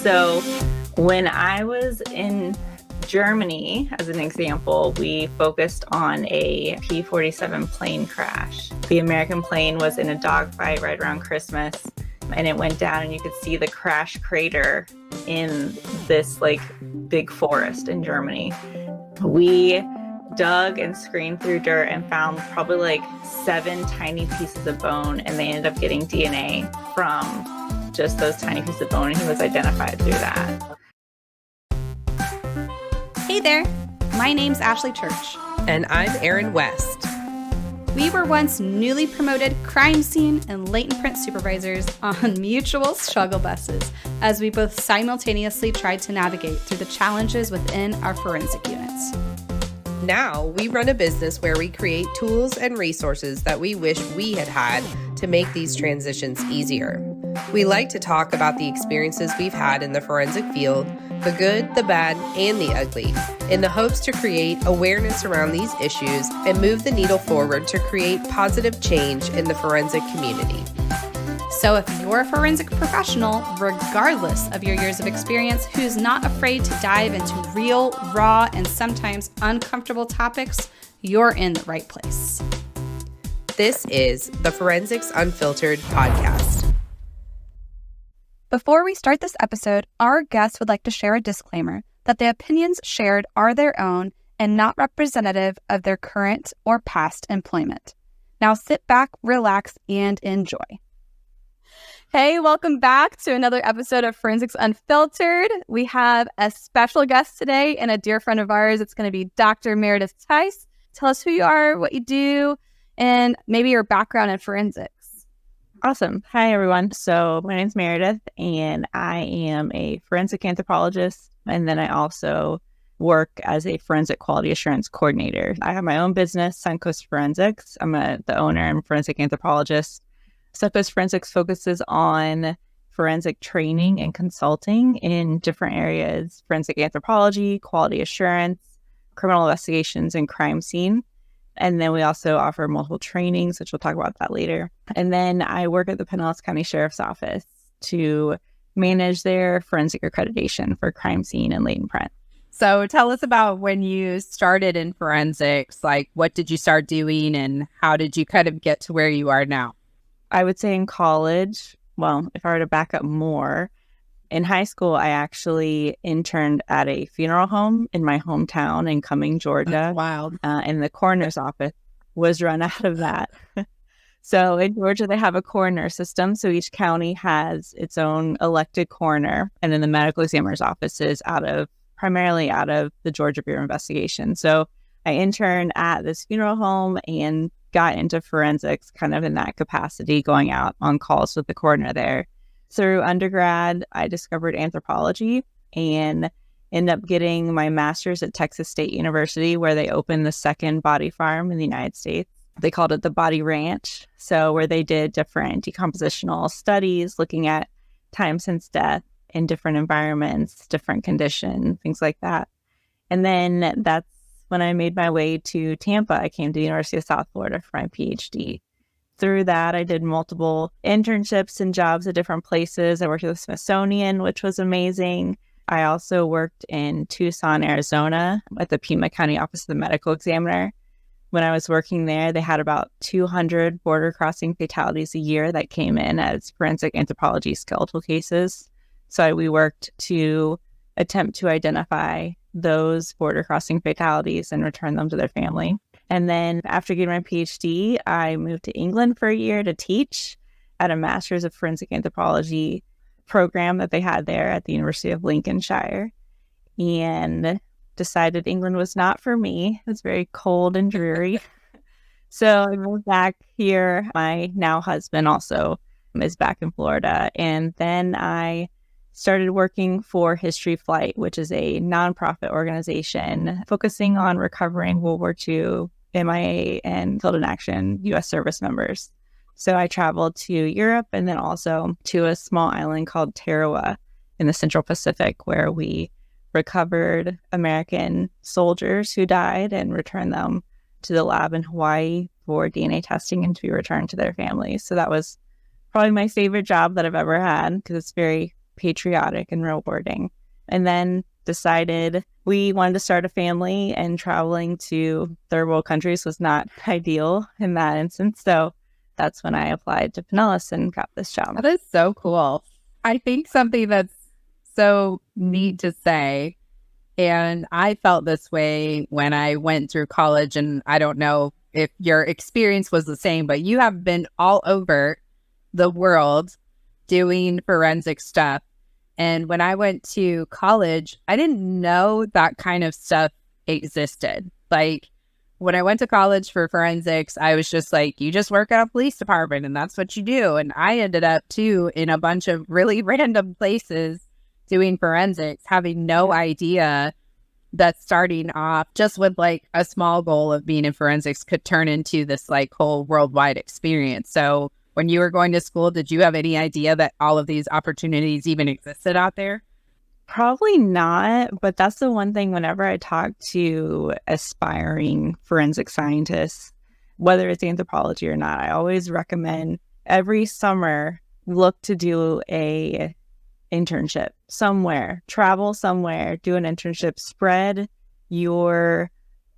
So when I was in Germany, as an example, we focused on a P-47 plane crash. The American plane was in a dogfight right around Christmas, and it went down, and you could see the crash crater in this big forest in Germany. We dug and screened through dirt and found probably 7 tiny pieces of bone, and they ended up getting DNA from just those tiny pieces of bone, and he was identified through that. Hey there, my name's Ashley Church. And I'm Erin West. We were once newly promoted crime scene and latent print supervisors on mutual struggle buses as we both simultaneously tried to navigate through the challenges within our forensic units. Now we run a business where we create tools and resources that we wish we had had to make these transitions easier. We like to talk about the experiences we've had in the forensic field, the good, the bad, and the ugly, in the hopes to create awareness around these issues and move the needle forward to create positive change in the forensic community. So if you're a forensic professional, regardless of your years of experience, who's not afraid to dive into real, raw, and sometimes uncomfortable topics, you're in the right place. This is the Forensics Unfiltered podcast. Before we start this episode, our guests would like to share a disclaimer that the opinions shared are their own and not representative of their current or past employment. Now sit back, relax, and enjoy. Hey, welcome back to another episode of Forensics Unfiltered. We have a special guest today and a dear friend of ours. It's going to be Dr. Meredith Tise. Tell us who you are, what you do, and maybe your background in forensics. Awesome. Hi, everyone. So my name's Meredith, and I am a forensic anthropologist, and then I also work as a forensic quality assurance coordinator. I have my own business, Suncoast Forensics. I'm the owner and forensic anthropologist. Suncoast Forensics focuses on forensic training and consulting in different areas: forensic anthropology, quality assurance, criminal investigations, and crime scene. And then we also offer multiple trainings, which we'll talk about that later. And then I work at the Pinellas County Sheriff's Office to manage their forensic accreditation for crime scene and latent print. So tell us about when you started in forensics. What did you start doing and how did you kind of get to where you are now? I would say in college, well, if I were to back up more, in high school, I actually interned at a funeral home in my hometown in Cumming, Georgia. That's wild. And the coroner's office was run out of that. So in Georgia, they have a coroner system. So each county has its own elected coroner. And then the medical examiner's office is primarily out of the Georgia Bureau of Investigation. So I interned at this funeral home and got into forensics kind of in that capacity, going out on calls with the coroner there. Through undergrad, I discovered anthropology and ended up getting my master's at Texas State University, where they opened the second body farm in the United States. They called it the Body Ranch. So where they did different decompositional studies, looking at time since death in different environments, different conditions, things like that. And then that's when I made my way to Tampa. I came to the University of South Florida for my PhD. Through that, I did multiple internships and jobs at different places. I worked at the Smithsonian, which was amazing. I also worked in Tucson, Arizona at the Pima County Office of the Medical Examiner. When I was working there, they had about 200 border crossing fatalities a year that came in as forensic anthropology skeletal cases. So we worked to attempt to identify those border crossing fatalities and return them to their family. And then after getting my PhD, I moved to England for a year to teach at a Master's of Forensic Anthropology program that they had there at the University of Lincolnshire, and decided England was not for me. It was very cold and dreary. So I moved back here. My now husband also is back in Florida. And then I started working for History Flight, which is a nonprofit organization focusing on recovering World War II, MIA, and killed in action U.S. service members. So I traveled to Europe and then also to a small island called Tarawa in the Central Pacific, where we recovered American soldiers who died and returned them to the lab in Hawaii for DNA testing and to be returned to their families. So that was probably my favorite job that I've ever had, because it's very patriotic and rewarding. And then decided we wanted to start a family, and traveling to third world countries was not ideal in that instance. So that's when I applied to Pinellas and got this job. That is so cool. I think something that's so neat to say, and I felt this way when I went through college, and I don't know if your experience was the same, but you have been all over the world doing forensic stuff. And when I went to college, I didn't know that kind of stuff existed. Like, when I went to college for forensics, I was just like, you just work at a police department and that's what you do. And I ended up too in a bunch of really random places doing forensics, having no idea that starting off just with like a small goal of being in forensics could turn into this like whole worldwide experience. So when you were going to school, did you have any idea that all of these opportunities even existed out there? Probably not, but that's the one thing whenever I talk to aspiring forensic scientists, whether it's anthropology or not, I always recommend every summer look to do a internship somewhere, travel somewhere, do an internship, spread your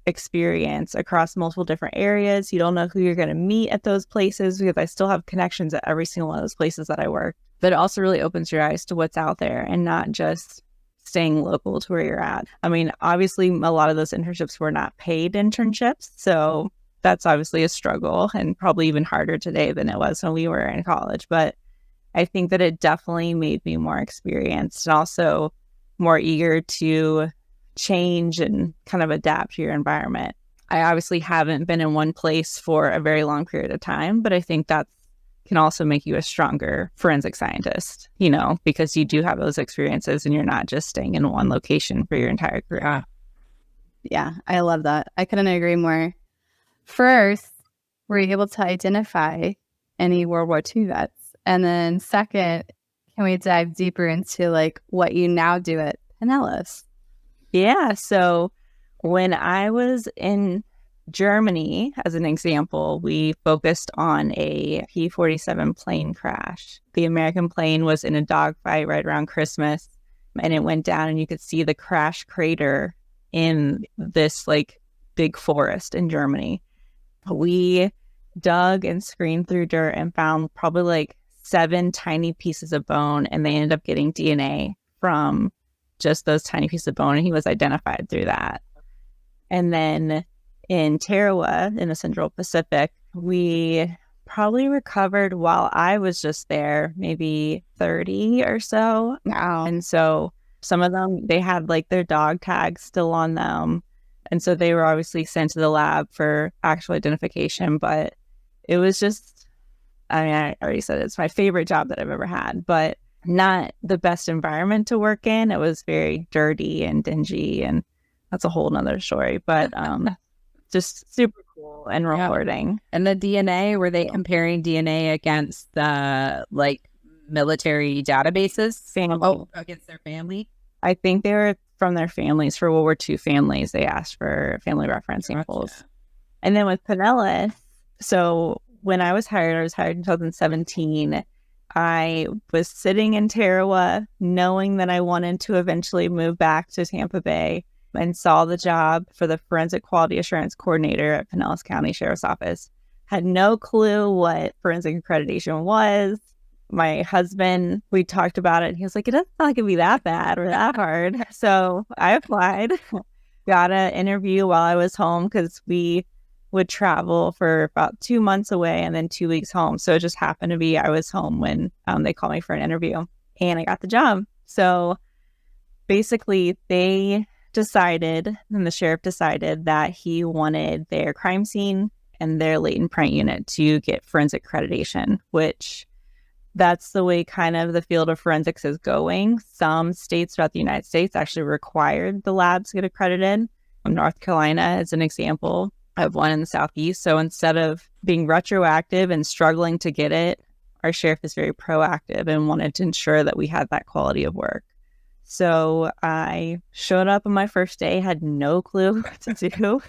experience across multiple different areas. You don't know who you're going to meet at those places, because I still have connections at every single one of those places that I work. But it also really opens your eyes to what's out there and not just staying local to where you're at. I mean, obviously, a lot of those internships were not paid internships. So that's obviously a struggle, and probably even harder today than it was when we were in college. But I think that it definitely made me more experienced and also more eager to change and kind of adapt to your environment. I obviously haven't been in one place for a very long period of time, but I think that can also make you a stronger forensic scientist, you know, because you do have those experiences and you're not just staying in one location for your entire career. Yeah, I love that. I couldn't agree more. First, were you able to identify any World War II vets? And then second, can we dive deeper into like what you now do at Pinellas? Yeah. So when I was in Germany, as an example, we focused on a P-47 plane crash. The American plane was in a dogfight right around Christmas, and it went down, and you could see the crash crater in this like big forest in Germany. We dug and screened through dirt and found probably like 7 tiny pieces of bone, and they ended up getting DNA from just those tiny pieces of bone, and he was identified through that. And then in Tarawa, in the Central Pacific, we probably recovered, while I was just there, maybe 30 or so. Wow. And so some of them, they had like their dog tags still on them. And so they were obviously sent to the lab for actual identification. But it was just, I mean, I already said it's my favorite job that I've ever had, but not the best environment to work in. It was very dirty and dingy, and that's a whole nother story. But just super cool and rewarding. Yeah. And the DNA, were they comparing DNA against the like military databases? Against their family? I think they were from their families. For World War II families, they asked for family reference samples. Gotcha. And then with Pinellas, so when I was hired in 2017. I was sitting in Tarawa knowing that I wanted to eventually move back to Tampa Bay, and saw the job for the Forensic Quality Assurance Coordinator at Pinellas County Sheriff's Office. Had no clue what forensic accreditation was. My husband, we talked about it, and he was like, it doesn't sound like it'd be that bad or that hard. So I applied, got an interview while I was home, because we would travel for about 2 months away and then 2 weeks home. So it just happened to be I was home when they called me for an interview, and I got the job. So basically they decided, and the sheriff decided, that he wanted their crime scene and their latent print unit to get forensic accreditation, which that's the way kind of the field of forensics is going. Some states throughout the United States actually required the labs to get accredited. North Carolina is an example of one in the Southeast. So instead of being retroactive and struggling to get it, our sheriff is very proactive and wanted to ensure that we had that quality of work. So I showed up on my first day, had no clue what to do.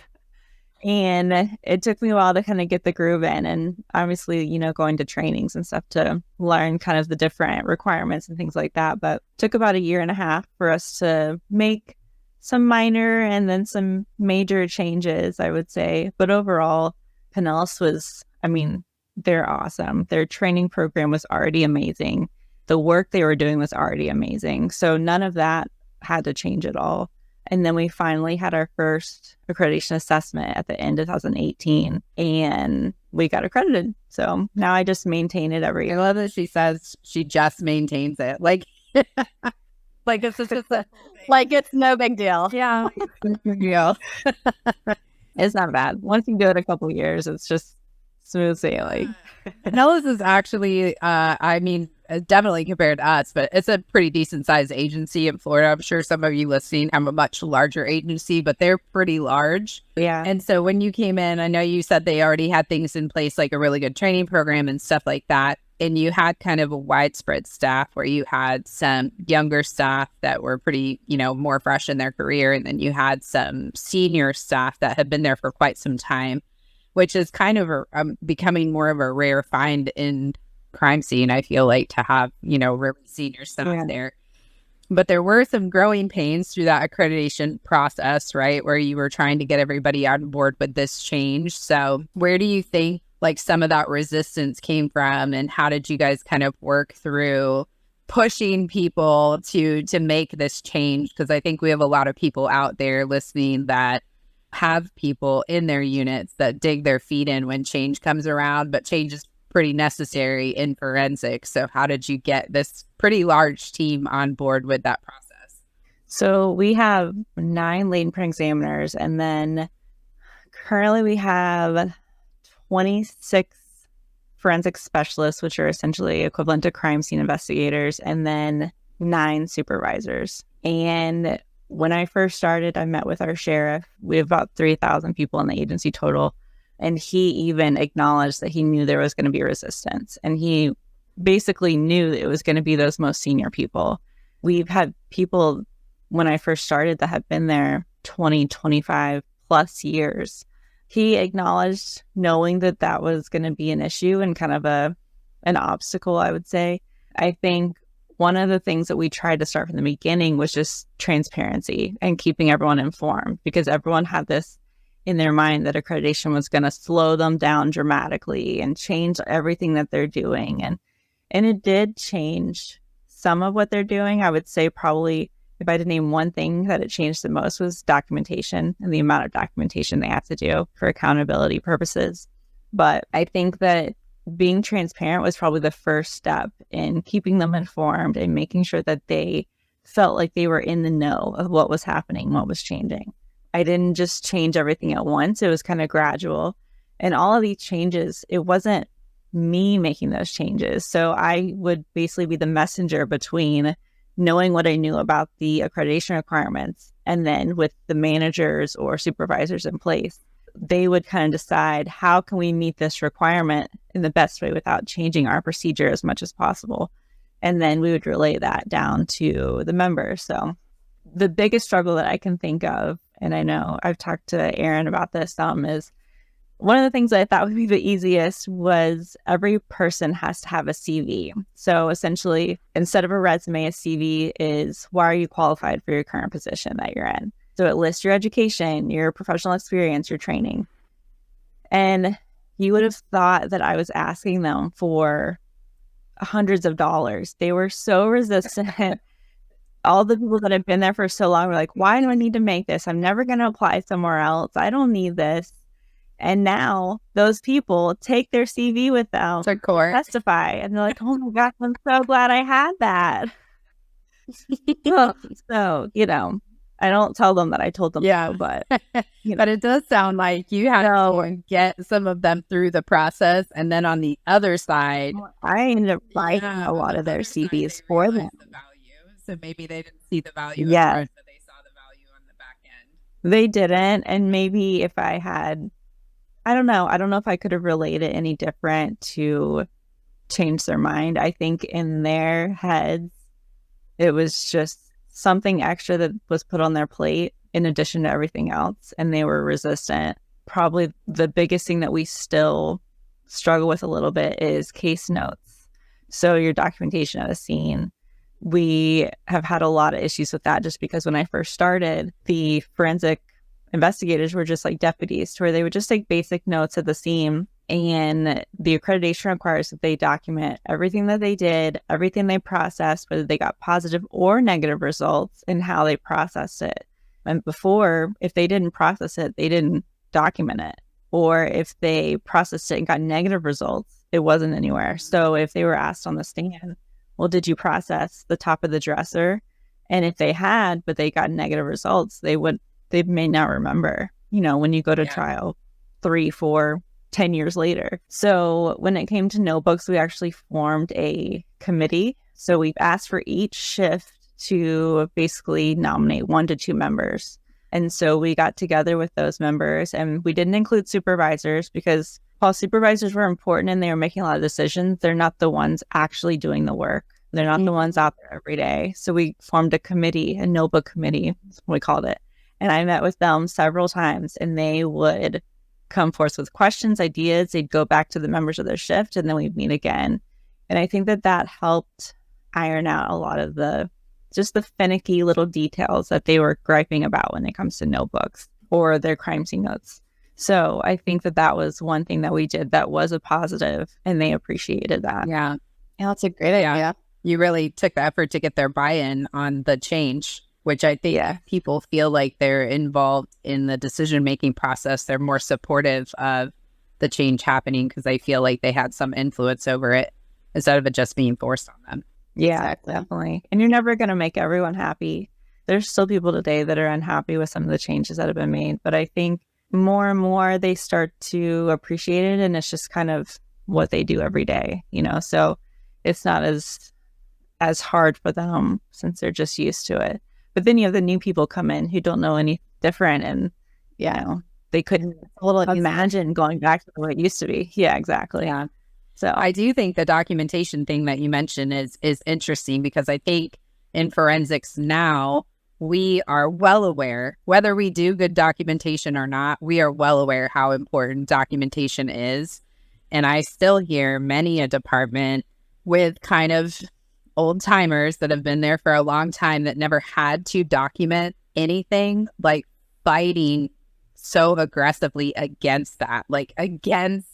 And it took me a while to kind of get the groove in, and obviously, going to trainings and stuff to learn kind of the different requirements and things like that. But it took about 1.5 years for us to make some minor and then some major changes, I would say. But overall, Pinellas was, they're awesome. Their training program was already amazing. The work they were doing was already amazing. So none of that had to change at all. And then we finally had our first accreditation assessment at the end of 2018, and we got accredited. So now I just maintain it every I year. love that she says she just maintains it. Like This is just it's no big deal. yeah. It's not bad. Once you do it a couple of years, it's just smooth sailing. Pinellas is actually, definitely compared to us, but it's a pretty decent sized agency in Florida. I'm sure some of you listening have a much larger agency, but they're pretty large. Yeah. And so when you came in, I know you said they already had things in place, like a really good training program and stuff like that. And you had kind of a widespread staff where you had some younger staff that were pretty, more fresh in their career. And then you had some senior staff that had been there for quite some time, which is kind of becoming more of a rare find in crime scene, I feel like, to have, really senior staff there. But there were some growing pains through that accreditation process, right, where you were trying to get everybody on board with this change. So where do you think some of that resistance came from, and how did you guys kind of work through pushing people to make this change? Because I think we have a lot of people out there listening that have people in their units that dig their feet in when change comes around, but change is pretty necessary in forensics. So how did you get this pretty large team on board with that process? So we have 9 latent examiners, and then currently we have 26 forensic specialists, which are essentially equivalent to crime scene investigators, and then 9 supervisors. And when I first started, I met with our sheriff. We have about 3,000 people in the agency total. And he even acknowledged that he knew there was going to be resistance. And he basically knew that it was going to be those most senior people. We've had people, when I first started, that have been there 20, 25 plus years. He acknowledged, knowing that that was going to be an issue and kind of an obstacle, I would say. I think one of the things that we tried to start from the beginning was just transparency and keeping everyone informed, because everyone had this in their mind that accreditation was going to slow them down dramatically and change everything that they're doing. And it did change some of what they're doing. I would say probably, if I had to name one thing that it changed the most, was documentation and the amount of documentation they have to do for accountability purposes. But I think that being transparent was probably the first step in keeping them informed and making sure that they felt like they were in the know of what was happening, what was changing. I didn't just change everything at once. It was kind of gradual. And all of these changes, it wasn't me making those changes. So I would basically be the messenger between knowing what I knew about the accreditation requirements, and then with the managers or supervisors in place, they would kind of decide, how can we meet this requirement in the best way without changing our procedure as much as possible? And then we would relay that down to the members. So the biggest struggle that I can think of, and I know I've talked to Aaron about this is one of the things that I thought would be the easiest was every person has to have a CV. So essentially, instead of a resume, a CV is, why are you qualified for your current position that you're in? So it lists your education, your professional experience, your training. And you would have thought that I was asking them for hundreds of dollars. They were so resistant. All the people that have been there for so long were like, why do I need to make this? I'm never going to apply somewhere else. I don't need this. And now those people take their CV with them to court, testify, and they're like, oh my gosh, I'm so glad I had that. So, I don't tell them that I told them. Yeah, so, but but it does sound like you had to get some of them through the process, and then on the other side, I ended up writing a lot of their CVs for them. The value, so maybe they didn't see the value. Yeah, at first, but they saw the value on the back end. They didn't, and maybe if I had, I don't know if I could have relayed it any different to change their mind. I think in their heads, it was just something extra that was put on their plate in addition to everything else, and they were resistant. probably the biggest thing that we still struggle with a little bit is case notes. So your documentation of a scene. We have had a lot of issues with that just because when I first started, the forensic investigators were just like deputies, to where they would just take basic notes of the scene. And the accreditation requires that they document everything that they did, everything they processed, whether they got positive or negative results, and how they processed it. And before, if they didn't process it, they didn't document it. Or if they processed it and got negative results, it wasn't anywhere. So if they were asked on the stand, well, did you process the top of the dresser? And if they had, but they got negative results, they may not remember, when you go to trial 3, 4, 10 years later. So when it came to notebooks, we actually formed a committee. So we've asked for each shift to basically nominate 1 to 2 members. And so we got together with those members, and we didn't include supervisors because while supervisors were important and they were making a lot of decisions, they're not the ones actually doing the work. They're not the ones out there every day. So we formed a committee, a notebook committee, that's what we called it. And I met with them several times, and they would come forth with questions, ideas. They'd go back to the members of their shift, and then we'd meet again. And I think that helped iron out a lot of the finicky little details that they were griping about when it comes to notebooks or their crime scene notes. So I think that was one thing that we did that was a positive, and they appreciated that. Yeah. Yeah, that's a great idea. You really took the effort to get their buy-in on the change, which I think people feel like they're involved in the decision-making process. They're more supportive of the change happening because they feel like they had some influence over it instead of it just being forced on them. Yeah, exactly. Definitely. And you're never going to make everyone happy. There's still people today that are unhappy with some of the changes that have been made. But I think more and more they start to appreciate it, and it's just kind of what they do every day, So it's not as hard for them since they're just used to it. But then you have the new people come in who don't know any different, and they couldn't imagine going back to the way it used to be. Yeah, exactly. Yeah. So I do think the documentation thing that you mentioned is interesting, because I think in forensics now, we are well aware, whether we do good documentation or not, we are well aware how important documentation is. And I still hear many a department with kind of old timers that have been there for a long time that never had to document anything, like fighting so aggressively against that, like against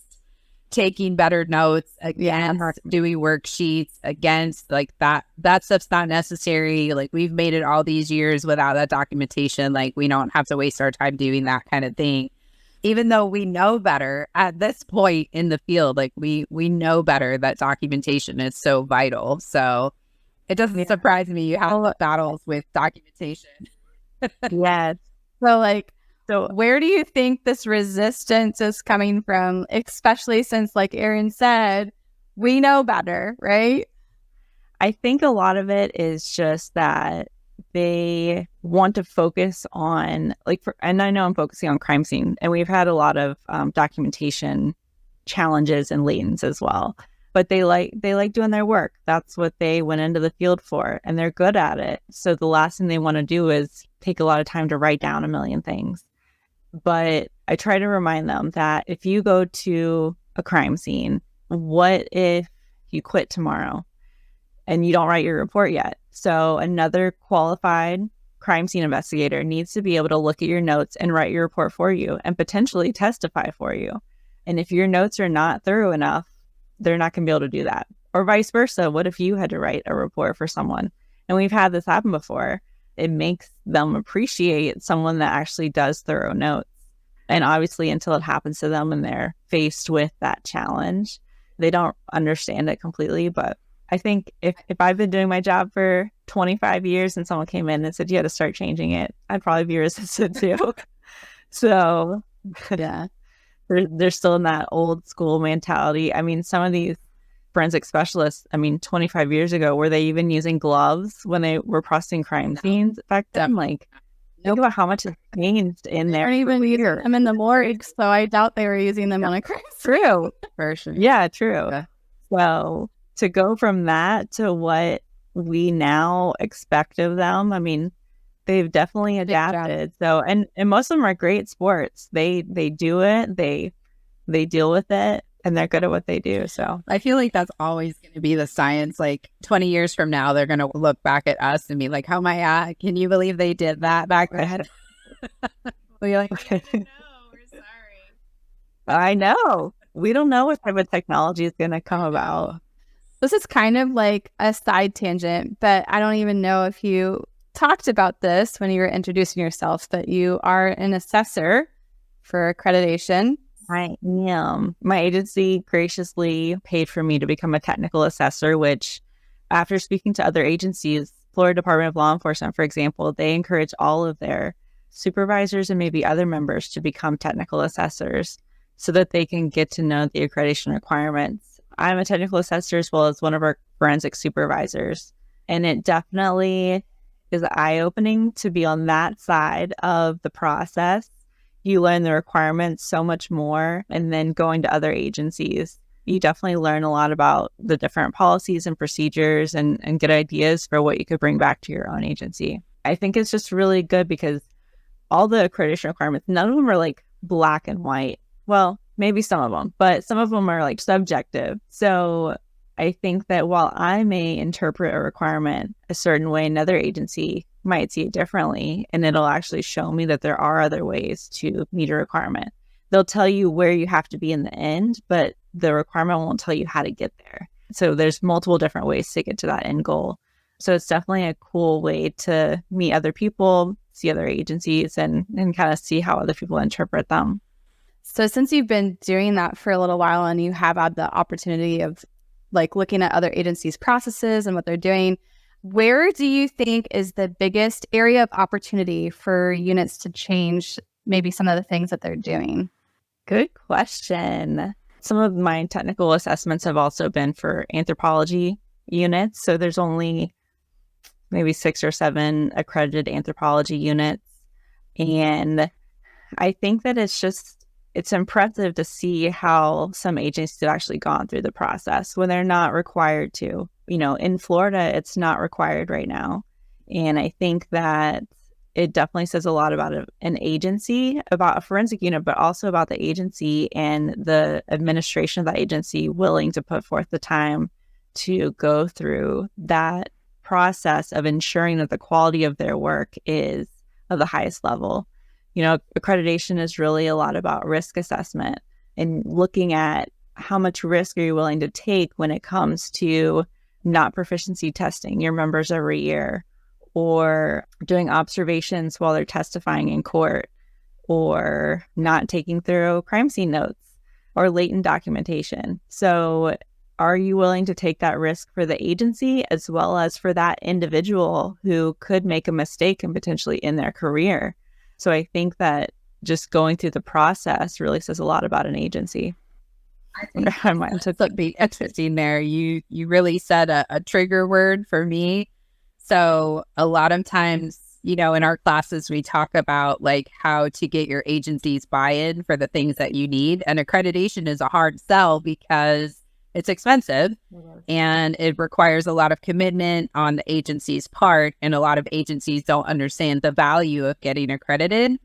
taking better notes, against doing worksheets, against like that stuff's not necessary. Like, we've made it all these years without that documentation. Like, we don't have to waste our time doing that kind of thing. Even though we know better at this point in the field, like we know better that documentation is so vital. So it doesn't surprise me you have battles with documentation. Yes. So where do you think this resistance is coming from, especially since, like Erin said, we know better, right? I think a lot of it is just that they want to focus on, and I know I'm focusing on crime scene, and we've had a lot of documentation challenges and latents as well. But they like doing their work. That's what they went into the field for, and they're good at it. So the last thing they want to do is take a lot of time to write down a million things. But I try to remind them that if you go to a crime scene, what if you quit tomorrow and you don't write your report yet? So another qualified crime scene investigator needs to be able to look at your notes and write your report for you and potentially testify for you. And if your notes are not thorough enough, they're not going to be able to do that. Or vice versa. What if you had to write a report for someone? And we've had this happen before. It makes them appreciate someone that actually does thorough notes. And obviously, until it happens to them and they're faced with that challenge, they don't understand it completely. But I think if I've been doing my job for 25 years and someone came in and said you had to start changing it, I'd probably be resistant too. So Yeah. They're still in that old school mentality. I mean, some of these forensic specialists, 25 years ago, were they even using gloves when they were processing crime scenes back then? Think about how much has changed in there. They weren't even using them in the morgue, so I doubt they were using them on a crime scene. True. For sure. Yeah, true. Yeah. So to go from that to what we now expect of them, They've definitely adapted. So, and most of them are great sports. They do it. They deal with it, and they're good at what they do. So I feel like that's always going to be the science. Like 20 years from now, they're going to look back at us and be like, "Oh my God, can you believe they did that back then?" We're like, "No, we're sorry." I know. We don't know what type of technology is going to come about. This is kind of like a side tangent, but I don't even know if you talked about this when you were introducing yourself, but you are an assessor for accreditation. I am. My agency graciously paid for me to become a technical assessor, which after speaking to other agencies, Florida Department of Law Enforcement, for example, they encourage all of their supervisors and maybe other members to become technical assessors so that they can get to know the accreditation requirements. I'm a technical assessor as well as one of our forensic supervisors, and it definitely is eye-opening to be on that side of the process. You learn the requirements so much more, and then going to other agencies, you definitely learn a lot about the different policies and procedures and get ideas for what you could bring back to your own agency. I think it's just really good because all the accreditation requirements, none of them are like black and white. Well, maybe some of them, but some of them are like subjective. So I think that while I may interpret a requirement a certain way, another agency might see it differently, and it'll actually show me that there are other ways to meet a requirement. They'll tell you where you have to be in the end, but the requirement won't tell you how to get there. So there's multiple different ways to get to that end goal. So it's definitely a cool way to meet other people, see other agencies, and kind of see how other people interpret them. So since you've been doing that for a little while and you have had the opportunity of like looking at other agencies' processes and what they're doing, where do you think is the biggest area of opportunity for units to change maybe some of the things that they're doing? Good question. Some of my technical assessments have also been for anthropology units. So there's only maybe 6 or 7 accredited anthropology units. And I think that it's impressive to see how some agencies have actually gone through the process when they're not required to. In Florida, it's not required right now. And I think that it definitely says a lot about an agency, about a forensic unit, but also about the agency and the administration of that agency willing to put forth the time to go through that process of ensuring that the quality of their work is of the highest level. Accreditation is really a lot about risk assessment and looking at how much risk are you willing to take when it comes to not proficiency testing your members every year, or doing observations while they're testifying in court, or not taking thorough crime scene notes or latent documentation. So are you willing to take that risk for the agency as well as for that individual who could make a mistake and potentially end their career? So I think that just going through the process really says a lot about an agency. I think I might be interesting there. You really said a trigger word for me. So a lot of times, in our classes, we talk about like how to get your agency's buy-in for the things that you need. And accreditation is a hard sell because it's expensive and it requires a lot of commitment on the agency's part. And a lot of agencies don't understand the value of getting accredited.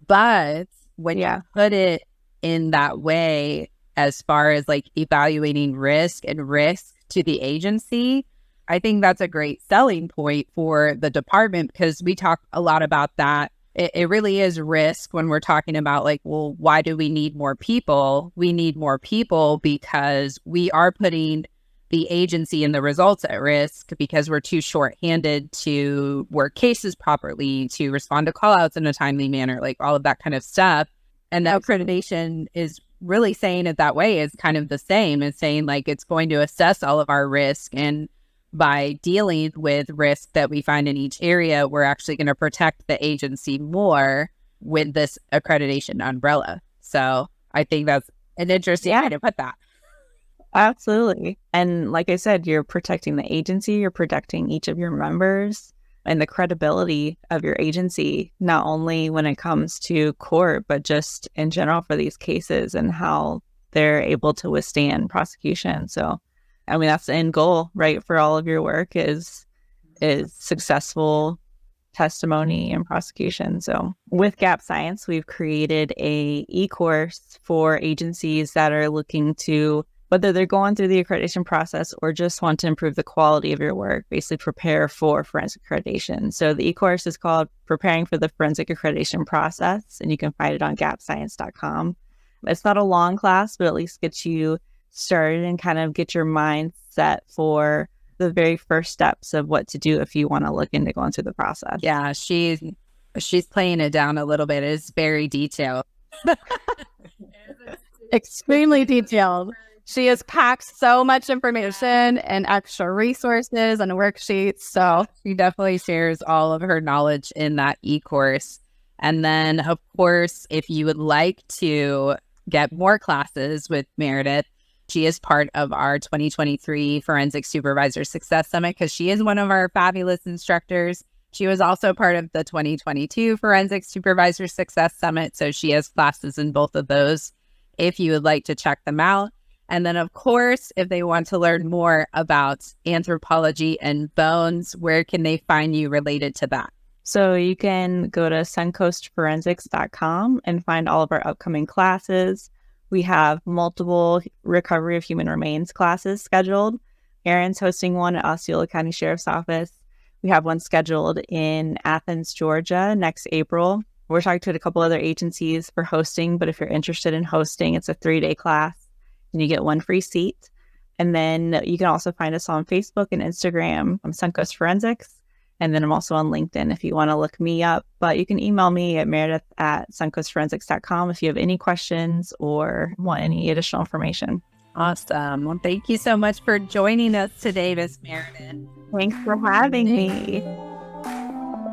But when you put it in that way, as far as like evaluating risk to the agency, I think that's a great selling point for the department because we talk a lot about that. It really is risk when we're talking about like, well, why do we need more people? We need more people because we are putting the agency and the results at risk because we're too short-handed to work cases properly, to respond to call-outs in a timely manner, like all of that kind of stuff. And the accreditation is really saying it that way is kind of the same. It's saying like it's going to assess all of our risk, and by dealing with risk that we find in each area, we're actually going to protect the agency more with this accreditation umbrella. So I think that's an interesting way to put that. Absolutely. And like I said, you're protecting the agency, you're protecting each of your members and the credibility of your agency, not only when it comes to court, but just in general for these cases and how they're able to withstand prosecution. So I mean, that's the end goal, right? For all of your work is successful testimony and prosecution. So with Gap Science, we've created a eCourse for agencies that are looking to, whether they're going through the accreditation process or just want to improve the quality of your work, basically prepare for forensic accreditation. So the eCourse is called Preparing for the Forensic Accreditation Process, and you can find it on gapscience.com. It's not a long class, but at least gets you started and kind of get your mind set for the very first steps of what to do if you want to look into going through the process. Yeah, she's playing it down a little bit. It's very detailed. Extremely detailed. She has packed so much information and extra resources and worksheets. So she definitely shares all of her knowledge in that eCourse. And then, of course, if you would like to get more classes with Meredith, she is part of our 2023 Forensic Supervisor Success Summit because she is one of our fabulous instructors. She was also part of the 2022 Forensic Supervisor Success Summit. So she has classes in both of those if you would like to check them out. And then, of course, if they want to learn more about anthropology and bones, where can they find you related to that? So you can go to suncoastforensics.com and find all of our upcoming classes. We have multiple recovery of human remains classes scheduled. Erin's hosting one at Osceola County Sheriff's Office. We have one scheduled in Athens, Georgia next April. We're talking to a couple other agencies for hosting, but if you're interested in hosting, it's a 3-day class. And you get one free seat. And then you can also find us on Facebook and Instagram. I'm Suncoast Forensics. And then I'm also on LinkedIn if you want to look me up. But you can email me at meredith@suncoastforensics.com if you have any questions or want any additional information. Awesome. Well, thank you so much for joining us today, Miss Meredith. Thanks for having me.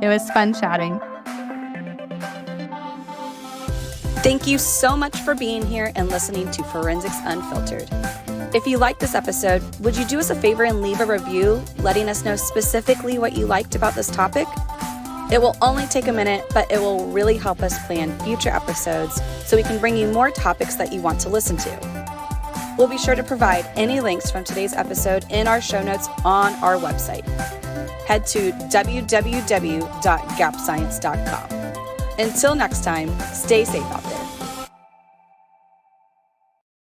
it was fun chatting. Thank you so much for being here and listening to Forensics Unfiltered. If you liked this episode, would you do us a favor and leave a review letting us know specifically what you liked about this topic? It will only take a minute, but it will really help us plan future episodes so we can bring you more topics that you want to listen to. We'll be sure to provide any links from today's episode in our show notes on our website. Head to www.gapscience.com. Until next time, stay safe out there.